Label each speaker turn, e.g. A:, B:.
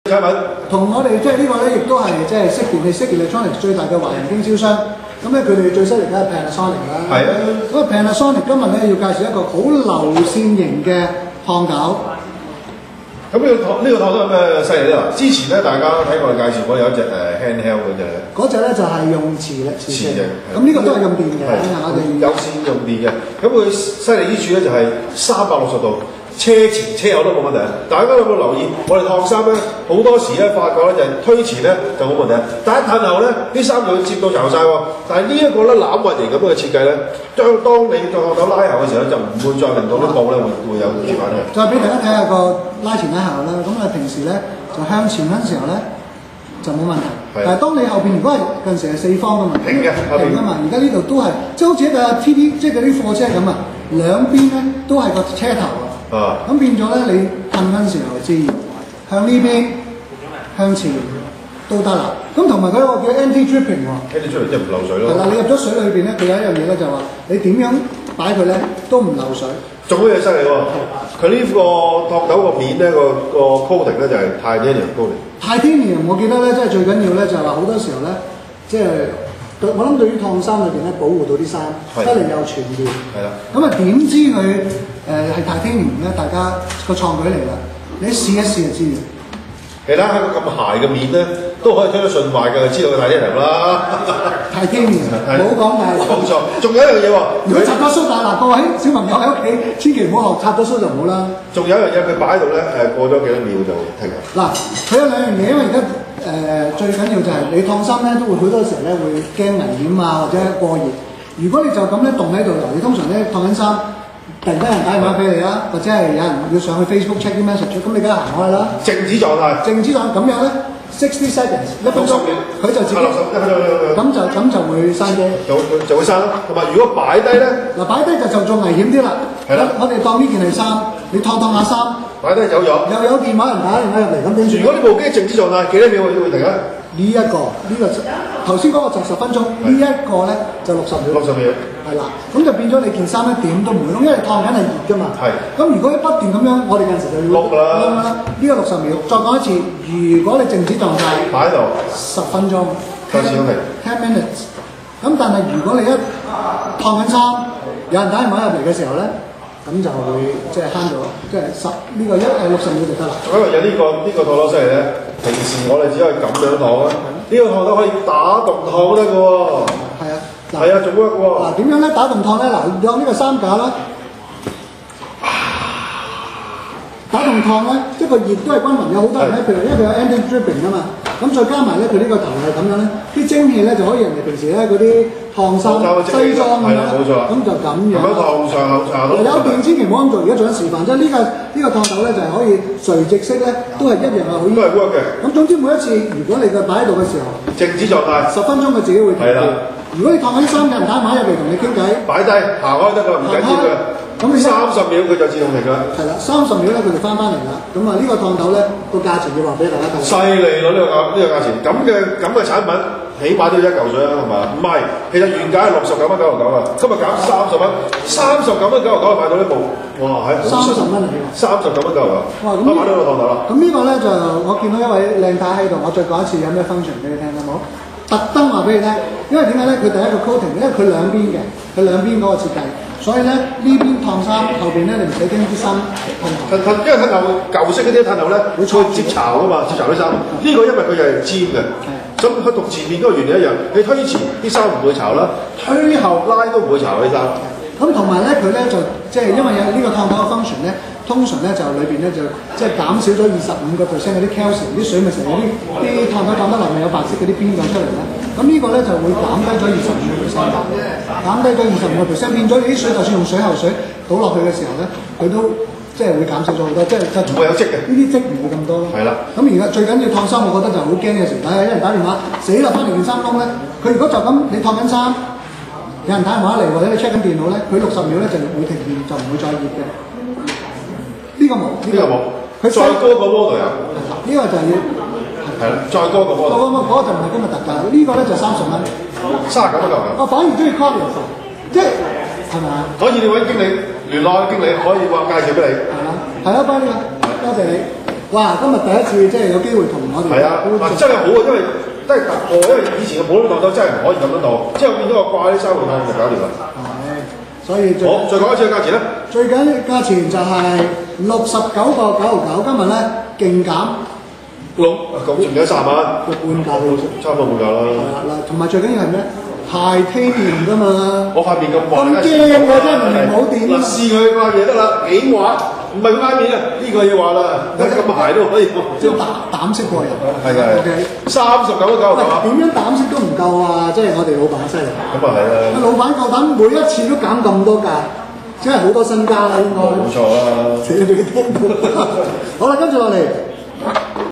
A: 產品
B: 同我哋即係呢個咧，亦都係即係識電器 Electronics 最大嘅華人經銷商。咁咧佢哋最犀利梗係 Panasonic 啦。
A: 係啊。
B: 咁啊 Panasonic 今日咧要介紹一個好流線型嘅燙斗。
A: 咁呢個燙斗有咩犀利咧？之前咧大家睇我哋介紹過有一隻handheld 嗰隻咧。
B: 嗰隻咧就係用磁嘅。咁呢個都係用電嘅。我哋
A: 有線用電嘅。咁佢犀利之處咧就係360度。車前車後都冇問題，大家有冇留意？我哋燙衫咧，好多時咧發覺咧就係推前咧就冇問題，但一褪後咧啲衫就會接到巢晒喎。但係呢一個咧攬運型咁嘅設計咧，當你個燙斗拉後嘅時候就唔會再令到啲布咧會有折痕嘅。
B: 再俾大家睇下個拉前拉後啦，咁啊平時咧就向前嗰陣時候咧就冇問題，但係當你後邊如果係近時係四方嘅嘛，
A: 平嘅
B: 平啊嘛，而家呢度都係即係好似一個 TD 即係嗰啲貨車咁啊，兩邊咧都係個車頭啊。咁變咗咧，你噴嗰陣時候自然向呢邊向前都得啦。咁同埋佢有個叫 anti-dripping 喎。
A: anti-dripping 即係唔漏水咯。
B: 係啦，你入咗水裏邊咧，佢有一樣嘢咧就話你點樣擺佢咧都唔漏水。
A: 仲有嘢犀利喎，佢呢個燙斗個面咧個 coating 咧就係 titanium coating。titanium
B: 我記得咧，即係最緊要咧就係話好多時候咧，即係。我諗對於燙衫裏邊咧，保護到啲衫，得嚟又全面。係啦。咁啊點知佢係 titanium 咧？大家個創舉嚟啦，你試一試就知嘅。
A: 其他喺個咁鞋嘅面咧，都可以推得順滑嘅，知道佢 titanium 啦。
B: titanium 冇講大話。
A: 冇錯，仲有一樣嘢喎。
B: 如果插咗須嗱，各位小朋友喺屋企，千祈唔好學插咗須就唔好啦。
A: 仲有一樣嘢，佢擺喺度咧，過咗幾多秒就停啦。
B: 嗱，佢有兩樣嘢，因為而家。最緊要就係你燙衫咧，都會好多時候咧會驚危險啊，或者過熱。如果你就咁咧凍喺度，你通常咧燙緊衫，突然間人打電話俾你啦，或者係有人要上去 Facebook check 啲 message，咁你梗係行開啦。靜止狀態咁樣咧，60 seconds 1分鐘，佢就自己咁就會閂機，
A: 就會閂咯。同埋如果擺低咧，
B: 嗱擺低就仲危險啲啦。係啦，我哋當呢件係衫，你燙下衫。
A: 擺低走咗，
B: 又有電話人打電話入嚟，咁點算？
A: 如果呢部機靜止狀態，幾多秒會停啊？
B: 呢個頭先嗰個就10分鐘，呢一個咧就60秒。
A: 60秒。係
B: 啦，咁就變咗你件衫咧點都唔會燶，因為燙緊係熱㗎嘛。係。咁如果不斷咁樣，我哋有陣時就要燶啦。呢個60秒，再講一次，如果你靜止狀態，擺喺度10分鐘，開始10 minutes。咁但係如果你一燙緊衫，有人打電話入嚟嘅時候咧。咁就會即係慳咗，即係呢個60秒就得啦。仲有一樣嘢，呢個燙斗犀利咧，平時我哋只可以咁樣燙啊，呢個燙斗可以打洞燙得嘅喎。係啊，係啊，仲 work 喎。嗱點樣咧？打洞燙咧，嗱當呢個衫架啦，打洞燙咧，即係個熱都係均勻。有好多人咧，譬如因為佢有 anti-dripping 啊嘛，咁再加埋咧佢呢個頭係咁樣咧，啲蒸汽咧就可以人哋平時咧嗰啲燙衫西裝咁樣，咁就咁樣。咁樣燙上口茶咯。有電千祈唔好咁做，而家做緊示範啫。呢個燙斗咧就係可以垂直式咧，都係一樣係好。都係 work 嘅。咁總之每一次，如果你個擺喺度嘅時候，靜止狀態10分鐘佢自己會停。係啦。如果你燙緊衫，有人打電話入嚟同你傾偈，擺低行開得㗎，唔緊要嘅。咁你30秒佢就自動停啦。係啦，30秒咧佢就翻嚟啦。咁啊呢個燙斗咧個價錢要話俾大家睇。犀利咯！呢個價錢，咁嘅產品起碼都要1嚿水啦，係嘛？唔係，其實原價係69.99啊，今日減30蚊，39.99就買到呢部。哇！係30蚊嚟㗎。39.99。哇！咁買到個燙斗啦。咁呢個咧就我見到一位靚太喺度，我再講一次有咩 function 俾你聽好冇？特登話俾你聽，因為點解咧？佢第一個 coating，因為佢兩邊嘅，佢兩邊嗰個設計。所以咧呢邊燙衫，後邊咧你唔使驚啲衫褪，因為褪後舊式嗰啲褪後咧會接巢噶嘛，接巢啲衫。呢個因為佢又係尖嘅，咁佢同前面嗰個原理一樣。你推前啲衫唔會巢啦，推後拉都唔會巢啲衫。咁同埋咧佢咧就即係因為有呢個燙斗嘅 function 咧，通常咧就裏邊咧就即係減少咗25%嗰啲 calcium， 啲水咪成日啲燙斗燙得落咪有白色嗰啲邊咁出嚟咧。咁呢個咧就會減低咗25%，減低咗25%，變咗你啲水就算用水喉水倒落去嘅時候咧，佢都即係會減少咗好多，即係唔會有積嘅，呢啲積唔會咁多咯。係啦。咁而家最緊要燙衫，我覺得就好驚嘅時候，有人打電話死啦，翻嚟件衫窿咧，佢如果就咁你燙緊衫，有人打電話嚟或者你 check 緊電腦咧，佢60秒咧就會停電，就唔會再熱嘅。呢個冇，呢個冇。佢再高個 model 有。呢個就係要。係啦，再高個 model。嗰個就唔係今日特價，呢個咧就30蚊。39.99。我反而中意 Collier， 即係係咪啊？可以你揾經理聯絡經理，可以話介紹俾你。係啊，係啊，拜呢個，多謝你。哇！今日第一次即係有機會同我哋
A: 係啊，真係好啊，因為真係突破，因為以前嘅普通檔手真係唔可以咁樣當，之後變咗個掛啲生活檔就搞掂啦。
B: 係，所以
A: 好，再講一次個價錢啦。
B: 最緊價錢就係69.99，今日咧勁減
A: 咁仲有30蚊，
B: 半價到，
A: 差唔多半價啦。
B: 係啦，嗱，同埋最緊要係咩？titanium 㗎嘛，
A: 我塊面咁滑，
B: 咁驚嘅真係唔好掂啊！
A: 試佢塊嘢得啦，幾滑，唔係佢塊面啊，呢個要話啦，咁鞋都可以。
B: 即係膽識過人。
A: 係嘅。
B: OK。
A: 39.99啊。
B: 點樣膽識都唔夠啊！即係我哋老闆犀利。
A: 咁啊係啦。
B: 老闆夠膽每一次都減咁多價，真係好多身家啦應該。
A: 冇錯啦。
B: 死都俾佢聽到。好啦，跟住落嚟。